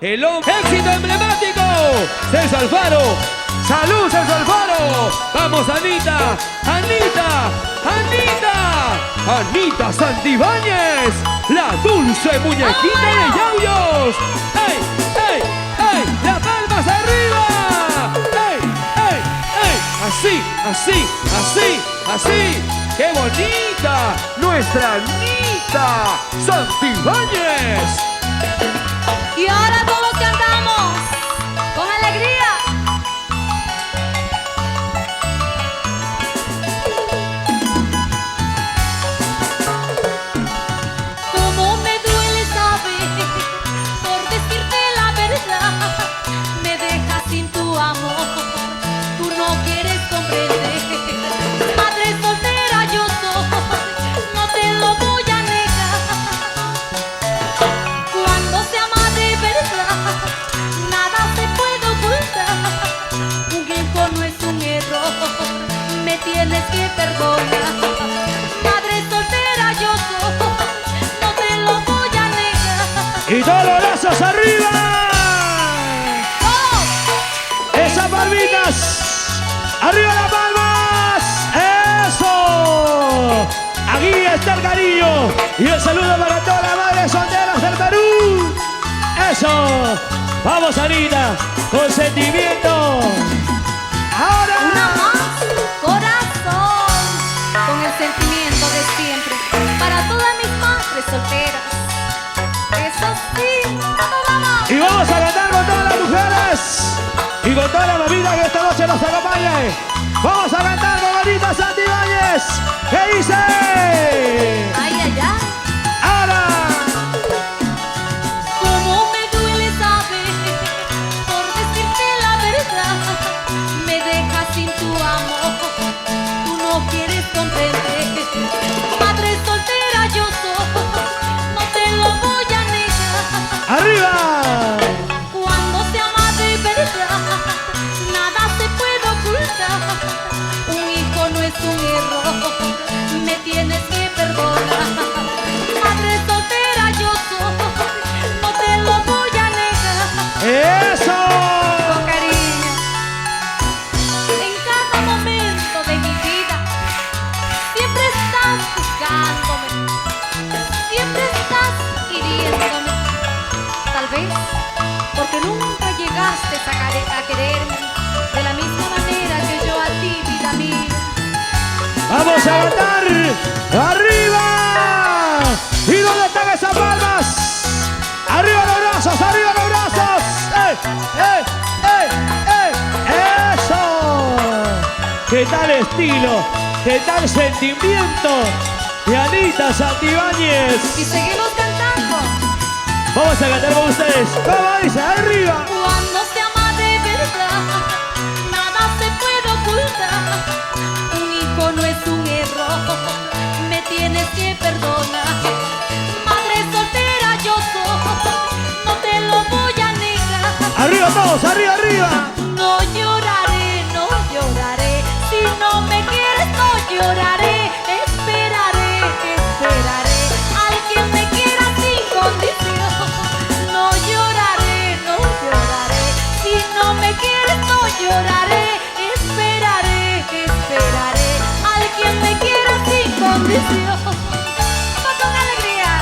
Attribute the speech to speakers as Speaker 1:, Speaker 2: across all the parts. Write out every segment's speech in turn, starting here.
Speaker 1: El éxito emblemático, Celso Alfaro. ¡Salud, Celso Alfaro! ¡Vamos, Anita! ¡Anita! ¡Anita! ¡Anita Santibáñez! ¡La dulce muñequita de Yauyos! ¡Ey! ¡Ey! ¡Ey! ¡Las palmas arriba! ¡Ey! ¡Ey! ¡Ey! Así, así, así, así. ¡Qué bonita! ¡Nuestra Anita Santibáñez!
Speaker 2: Y ahora todos cantamos con alegría. Cómo me duele saber, por decirte la verdad, me dejas sin tu amor, tú no quieres comprender. Madre soltera yo soy, no te lo voy a negar. Cuando se ama de verdad, nada se puede ocultar. Un hijo no es un error, me tienes que perdonar. Madre soltera yo soy, no te lo voy a negar.
Speaker 1: ¡Y todos los brazos arriba!
Speaker 2: ¡Oh!
Speaker 1: ¡Esas palmitas! ¡Arriba las palmas! ¡Eso! Aquí está el cariño y el saludo para todas las madres solteras del Perú. ¡Eso! ¡Vamos, Anita! ¡Con sentimiento! ¡Ahora!
Speaker 2: Una más, corazón, con el sentimiento de siempre, para todas mis madres solteras. Eso sí, vamos.
Speaker 1: Y vamos a cantar con todas las mujeres y con todas las mamitas que esta noche nos acompañan. Vamos a cantar con Anita Santibáñez. ¿Qué dice?
Speaker 2: Ay, ay, ay.
Speaker 1: ¡Ahora!
Speaker 2: Cómo me duele saber, por decirte la verdad, me dejas sin tu amor, tú no quieres comprender. Madre soltera yo soy, no te lo voy a negar.
Speaker 1: ¡Arriba!
Speaker 2: Cuando se ama de verdad, nada se puede ocultar. Un hijo no es un error, me tienes que perdonar. Madre soltera yo soy, no te lo voy a negar.
Speaker 1: ¡Eso!
Speaker 2: Con cariño, en cada momento de mi vida, siempre estás buscándome, siempre estás hiriéndome. Tal vez porque nunca llegaste a quererme de la misma manera que yo a ti, vida mía.
Speaker 1: ¡Vamos a cantar! ¡Arriba! ¿Y dónde están esas palmas? ¡Arriba los brazos! ¡Arriba los brazos! ¡Ey! ¡Ey! ¡Ey! ¡Ey! ¡Eso! ¿Qué tal estilo? ¿Qué tal sentimiento de Anita Santibáñez?
Speaker 2: Y seguimos cantando.
Speaker 1: Vamos a cantar con ustedes. ¿Cómo dice? ¡Arriba!
Speaker 2: Cuando se ama de verdad, nada se puede ocultar. Un hijo no es un error, me tienes que perdonar. Madre soltera yo soy, no te lo voy a negar.
Speaker 1: ¡Arriba todos! ¡Arriba, arriba!
Speaker 2: No lloraré, no lloraré. Si no me quieres, no lloraré. Esperaré, esperaré. Alguien me quiera sin condición. No lloraré, no lloraré. Si no me quieres, no lloraré. Esperaré, esperaré. Alguien me quiera sin condición. Con alegría.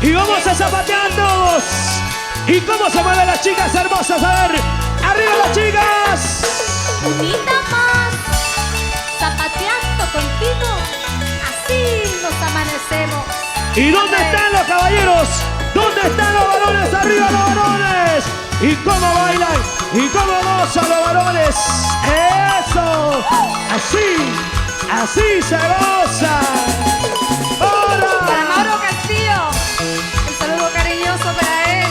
Speaker 1: Y vamos a zapatear todos. ¿Y cómo se mueven las chicas hermosas? A ver, ¡arriba las chicas!
Speaker 2: Unita más, zapateando contigo, así nos amanecemos.
Speaker 1: ¿Y dónde están los caballeros? ¿Dónde están los varones? ¡Arriba los varones! ¿Y cómo bailan? ¿Y cómo gozan los varones? ¡Eso! Así, así se goza.
Speaker 2: Para
Speaker 1: ¡Ahora!
Speaker 2: Mauro Castillo, un saludo cariñoso para él.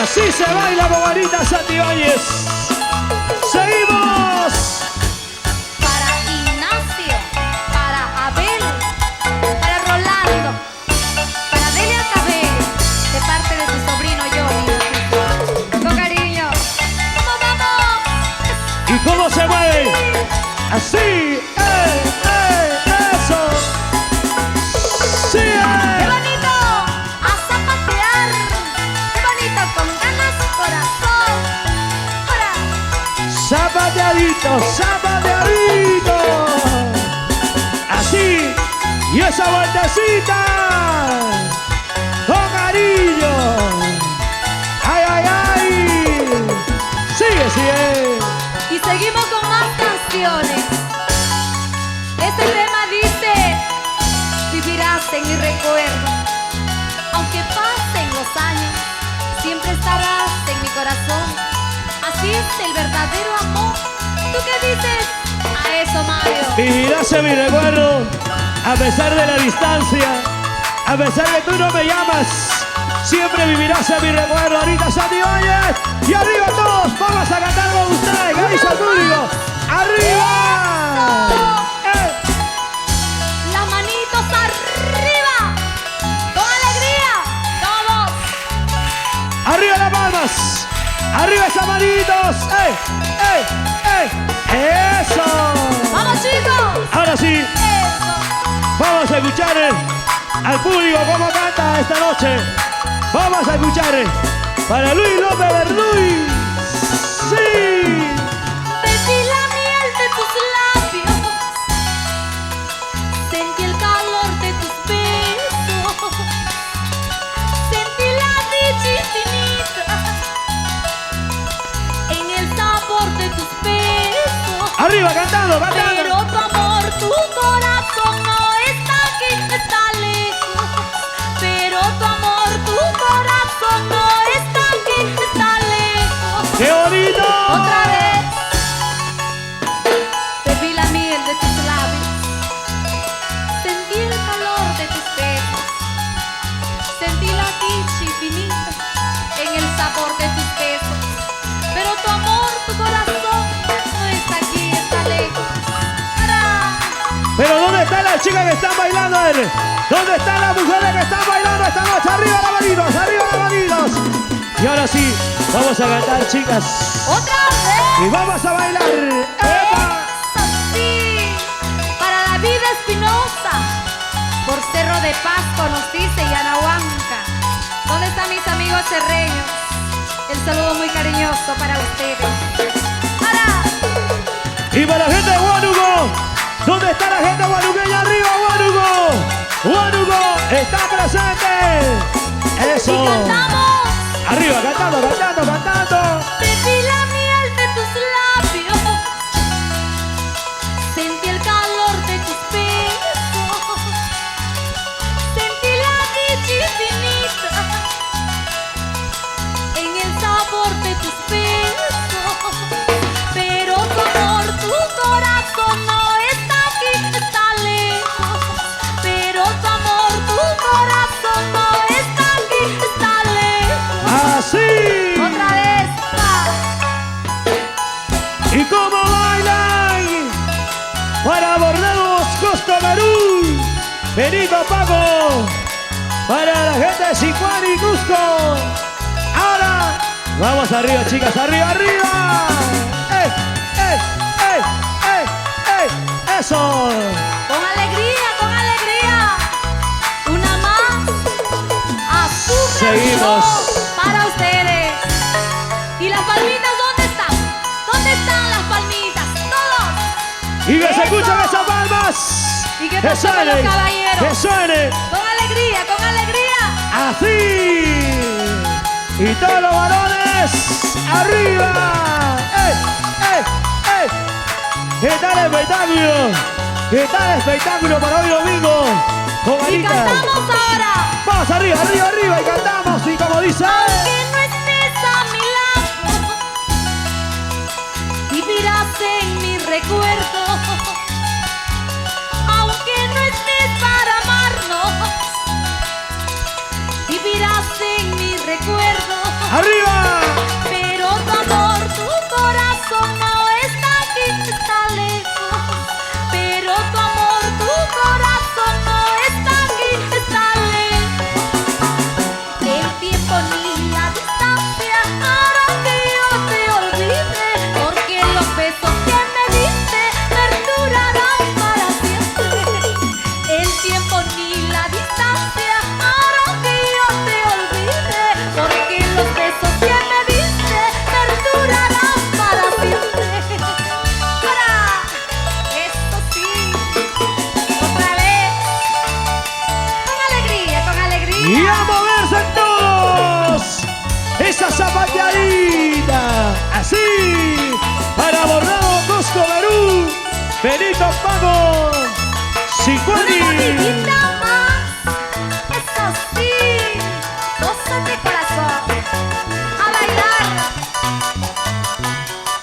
Speaker 1: Así se baila con Anita Santibáñez. ¡Seguimos!
Speaker 2: Para Ignacio, para Abel, para Rolando, para Delia Cabello, de parte de su sobrino Johnny. Con cariño. ¡Vamos, vamos!
Speaker 1: ¿Y cómo se mueve? Así. ¡Ey, ey! ¡Eso! ¡Sí!
Speaker 2: ¡Qué bonito! A zapatear.
Speaker 1: zapateadito. Así, y esa vueltecita, con cariño. Ay, ay, ay. Sigue, sigue.
Speaker 2: Y seguimos con más canciones. Este tema dice: vivirás en mi recuerdo. Aunque pasen los años, siempre estarás en mi corazón. Así es el verdadero amor. ¿Tú qué dices a eso, Mario?
Speaker 1: Vivirás en mi recuerdo, a pesar de la distancia, a pesar de que tú no me llamas, siempre vivirás en mi recuerdo. Ahorita Sandy Valle, y arriba todos, vamos a cantar con ustedes, ¿qué dice el público? ¡Arriba!
Speaker 2: Las manitos arriba, con alegría, todos.
Speaker 1: ¡Arriba las palmas! ¡Arriba esas manitos! ¡Ey! ¡Ey! ¡Ey! ¡Eso!
Speaker 2: Vamos, chicos.
Speaker 1: Ahora sí,
Speaker 2: Eso.
Speaker 1: vamos a escuchar al público cómo canta esta noche. Vamos a escuchar para Luis López Verduy. ¡Sí!
Speaker 2: Sentí la miel de tus labios, sentí el calor de tus besos, sentí la dicha infinita en el sabor de tus besos.
Speaker 1: Arriba, cantando, cantando.
Speaker 2: Pero tu amor, tu corazón no está aquí, está lejos. Pero tu amor, tu corazón no está aquí, está lejos.
Speaker 1: ¡Qué bonito!
Speaker 2: Otra vez. Bebí la miel de tus labios, sentí el calor de tus besos, sentí la dicha infinita en el sabor de tus besos. Pero tu amor, tu corazón no está aquí, está lejos. ¡Tarán!
Speaker 1: Pero ¿dónde están las chicas que están bailando? ¿Dónde están las mujeres que están bailando esta noche? ¡Arriba las manitos! ¡Arriba las manitos! Y ahora sí, vamos a cantar, chicas.
Speaker 2: ¡Otra vez!
Speaker 1: Y vamos a bailar. ¡Epa!
Speaker 2: Eso sí, para David Espinosa, por Cerro de Pasco nos dice Yanahuanca. ¿Dónde están mis amigos serreños? El saludo muy cariñoso para ustedes. ¡Para!
Speaker 1: Y para la gente de Huánuco, ¿dónde está la gente guanuqueña? ¡Arriba, Huánuco! ¡Huánuco está presente!
Speaker 2: Y
Speaker 1: ¡Eso!
Speaker 2: cantamos.
Speaker 1: Arriba, cantando, cantando, cantando.
Speaker 2: Bebí la miel de tus labios, sentí el calor de tus besos, sentí la dicha infinita en el sabor de tus besos. Pero tu amor, tu corazón no está aquí, está lejos. Pero tu amor, tu corazón no está aquí, está lejos.
Speaker 1: ¡Así!
Speaker 2: Otra vez, va.
Speaker 1: ¿Y cómo bailan? Para Bordeaux, Costa Perú, Benito Paco, para la gente de Sicuán y Cusco. Ahora, vamos arriba, chicas, arriba, arriba. ¡Ey, ey, ey, ey, ey! ¡Eso!
Speaker 2: Con alegría, con alegría. Una más. Azúcar
Speaker 1: Seguimos.
Speaker 2: Show para ustedes. ¿Y las palmitas dónde están? ¿Dónde están las palmitas? Todos.
Speaker 1: Y que se
Speaker 2: Eso.
Speaker 1: escuchen esas palmas.
Speaker 2: ¿Y qué
Speaker 1: Que
Speaker 2: pasó con los
Speaker 1: suene,
Speaker 2: caballeros?
Speaker 1: que suene.
Speaker 2: Con alegría, con alegría.
Speaker 1: Así. Y todos los varones arriba. ¡Ey, ey, ey! ¿Qué tal el espectáculo? ¿Qué tal el espectáculo para hoy domingo? Con
Speaker 2: Y
Speaker 1: Anita.
Speaker 2: cantamos ahora.
Speaker 1: Vamos arriba, arriba, arriba y cantamos. Y como dice,
Speaker 2: Aunque no estés a mi lado, vivirás en mi recuerdo. Aunque no estés para amarnos, vivirás en mi recuerdo.
Speaker 1: arriba.
Speaker 2: Pero tu amor, tu corazón no está aquí, está lejos. Pero tu amor, tu corazón no está aquí, está lejos. El tiempo ni
Speaker 1: Bordado Cusco Perú. Benito Pago.
Speaker 2: Una
Speaker 1: Sicuani.
Speaker 2: mordidita más. Eso sí. Gózate, corazón. A bailar.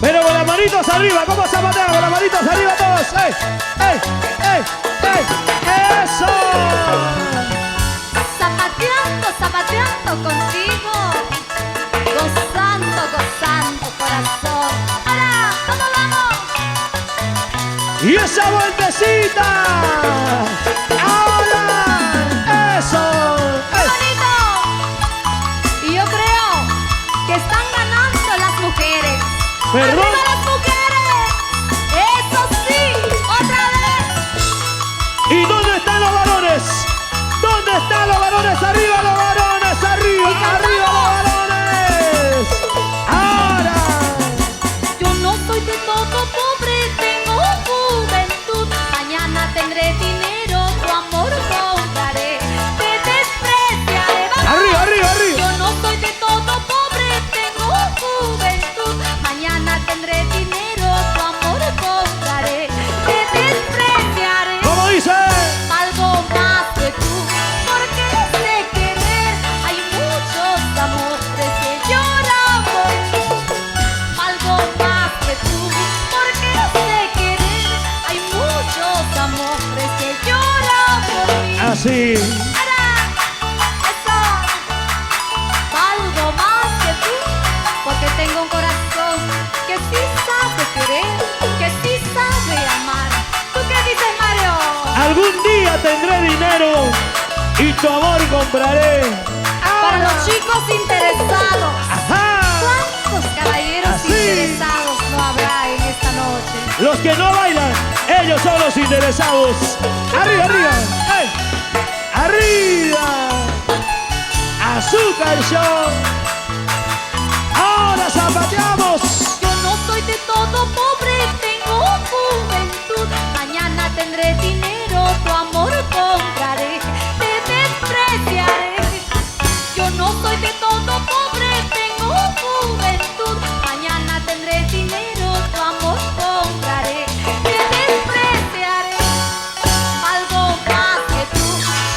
Speaker 1: Pero con las manitos arriba, ¿cómo zapatea? Con las manitos arriba todos. ¡Ey! ¡Ey! ¡Ey! ¡Ey! ¡Eso!
Speaker 2: Zapateando, zapateando contigo. Gozando, gozando, corazón. Ahora, ¿cómo vamos?
Speaker 1: ¡Y esa vueltecita! ¡Ahora! ¡Eso! ¡Ey!
Speaker 2: Bonito. Y yo creo que están ganando las mujeres.
Speaker 1: Perdón.
Speaker 2: ¡Arriba las mujeres! ¡Eso sí! ¡Otra vez!
Speaker 1: ¿Y dónde están los varones? ¿Dónde están los varones? ¡Arriba los varones! ¡Arriba!
Speaker 2: Y cantamos.
Speaker 1: ¡Arriba los varones! ¡Ahora!
Speaker 2: Yo no soy de todo pobre, tengo juventud. Mañana tendré dinero, tu amor compraré. Te despreciaré. ¡Vamos!
Speaker 1: ¡Arriba, arriba, arriba!
Speaker 2: Yo no soy de todo pobre, tengo juventud. Mañana tendré dinero, tu amor compraré. Te despreciaré.
Speaker 1: ¿Cómo dice?
Speaker 2: Algo más que tú, porque sé querer. Hay muchos amores que lloran por mí. Algo más que tú, porque sé querer. Hay muchos amores que lloran por mí.
Speaker 1: Así.
Speaker 2: ¡Ara! ¡Eso! Algo más que tú, porque tengo un corazón que sí sabe querer, que sí sabe amar. ¿Tú qué dices, Mario?
Speaker 1: Algún día tendré dinero y tu amor compraré.
Speaker 2: Para los chicos interesados,
Speaker 1: ¡Ajá!
Speaker 2: ¿cuántos caballeros
Speaker 1: Así.
Speaker 2: interesados no habrá en esta noche?
Speaker 1: Los que no bailan, ellos son los interesados. ¡Arriba, arriba! ¡Ey! ¡Arriba! ¡Azúcar Show! ¡Ahora zapateamos!
Speaker 2: Yo no soy de todo pobre, tengo juventud. Mañana tendré dinero, tu amor compraré. Te despreciaré. Yo no soy de todo pobre, tengo juventud. Mañana tendré dinero, tu amor compraré. Te despreciaré. Algo más que tú,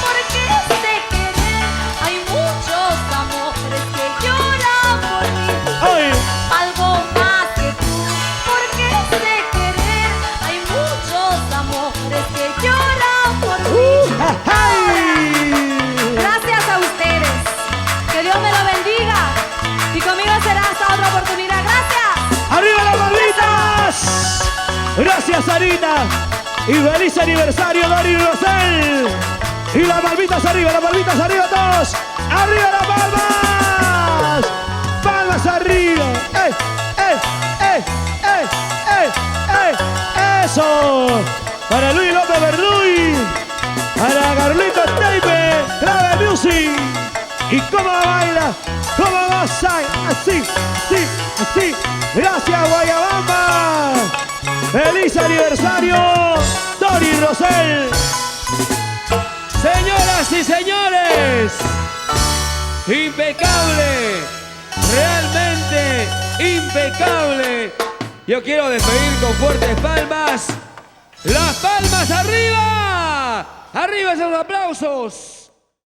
Speaker 2: porque sé querer. Hay muchos amores que lloran por mí.
Speaker 1: ¡Ay!
Speaker 2: Algo más que tú, porque sé querer. Hay muchos amores que lloran por mí.
Speaker 1: ¡Ay!
Speaker 2: Gracias a ustedes. Que Dios me lo bendiga. Y conmigo será hasta otra oportunidad. Gracias.
Speaker 1: ¡Arriba las palmitas! Gracias, Sarita. Y feliz aniversario, Dori Rosel. Y las palmitas arriba todos. ¡Arriba las palmas! ¡Palmas arriba! ¡Ey, ey, ey, ey, ey, ey! ¡Eso! Para Luis López Verduy. Para Carlito Teipe. Grave Music. ¿Y cómo baila? ¿Cómo goza? Así, así, así. Gracias, Guayabamba. ¡Feliz aniversario, Dori Rosel!
Speaker 3: Señoras y señores, impecable, realmente impecable. Yo quiero despedir con fuertes palmas. Las palmas arriba, arriba esos aplausos.